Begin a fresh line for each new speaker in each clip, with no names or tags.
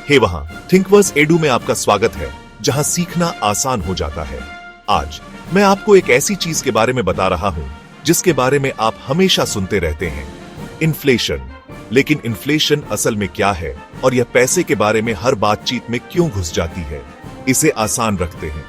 हे वहां, थिंकवर्स एडू में आपका स्वागत है, जहां सीखना आसान हो जाता है। आज मैं आपको एक ऐसी चीज के बारे में बता रहा हूं जिसके बारे में आप हमेशा सुनते रहते हैं, इन्फ्लेशन। लेकिन इन्फ्लेशन असल में क्या है और यह पैसे के बारे में हर बातचीत में क्यों घुस जाती है, इसे आसान रखते हैं।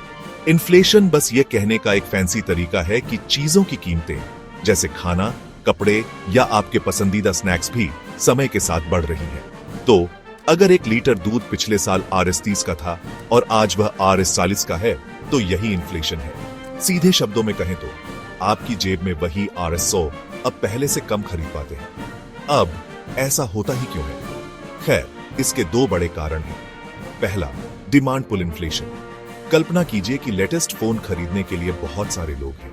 इन्फ्लेशन बस यह कहने का एक फैंसी तरीका है कि चीजों की कीमतें जैसे खाना, कपड़े या आपके पसंदीदा स्नैक्स भी समय के साथ बढ़ रही हैं। तो अगर 1 लीटर दूध पिछले साल Rs 30 का था और आज वह Rs 40 का है, तो यही इन्फ्लेशन है। सीधे शब्दों में कहें तो आपकी जेब में वही Rs 100 अब पहले से कम खरीद पाते हैं। अब ऐसा होता ही क्यों है? खैर, इसके 2 बड़े कारण हैं। पहला, डिमांड पुल इन्फ्लेशन। कल्पना कीजिए कि लेटेस्ट फोन खरीदने के लिए बहुत सारे लोग हैं,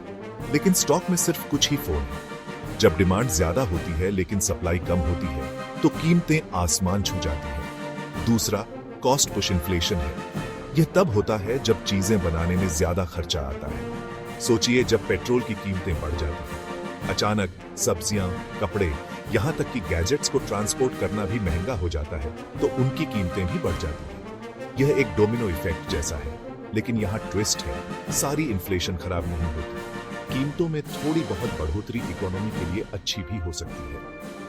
लेकिन स्टॉक में सिर्फ कुछ ही फोन हैं। जब डिमांड ज्यादा होती है लेकिन सप्लाई कम होती है, तो कीमतें आसमान छू जाती हैं। दूसरा, कॉस्ट पुश इन्फ्लेशन है। यह तब होता है जब चीजें बनाने में ज्यादा खर्चा आता है। सोचिए, जब पेट्रोल की कीमतें बढ़ जाती हैं, अचानक सब्जियां, कपड़े, यहां तक कि गैजेट्स को ट्रांसपोर्ट करना भी महंगा हो जाता है, तो उनकी कीमतें भी बढ़ जाती हैं। यह एक डोमिनो इफेक्ट जैसा है, लेकिन यहां ट्विस्ट है, सारी इन्फ्लेशन खराब नहीं होती। कीमतों में थोड़ी बहुत बढ़ोतरी इकोनॉमी के लिए अच्छी भी हो सकती है।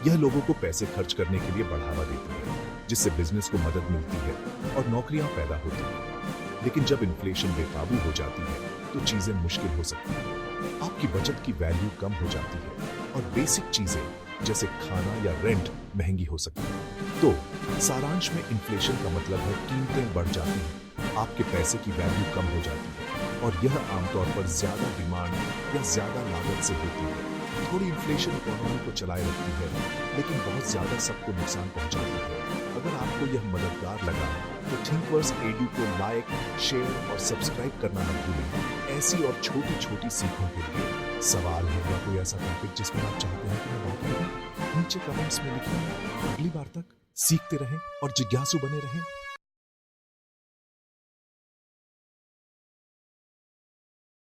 यह लोगों को पैसे खर्च करने के लिए बढ़ावा देती है, जिससे बिजनेस को मदद मिलती है और नौकरियां पैदा होती हैं। लेकिन जब इन्फ्लेशन बेकाबू हो जाती है, तो चीजें मुश्किल हो सकती हैं। आपकी बचत की वैल्यू कम हो जाती है और बेसिक चीजें जैसे खाना या रेंट महंगी हो सकती है। तो सारांश में इन्फ्लेशन का मतलब है कीमतें बढ़ जाती हैं, आपके पैसे की वैल्यू कम हो जाती है और यह आमतौर पर ज्यादा डिमांड या ज्यादा लागत से होती है। थोड़ी इन्फ्लेशन इकोनॉमी को चलाए रखती है, लेकिन बहुत ज्यादा सबको नुकसान पहुंचाती है। अगर आपको यह मददगार लगा तो थिंकवर्स एडू को लाइक, शेयर और सब्सक्राइब करना न भूलें। ऐसी और छोटी छोटी सीखों के लिए सवाल है या कोई ऐसा टॉपिक जिसमें आप चाहते हैं कि मैं बात करूं, नीचे कमेंट्स में लिखिए। अगली बार तक सीखते रहें और जिज्ञासु बने रहें।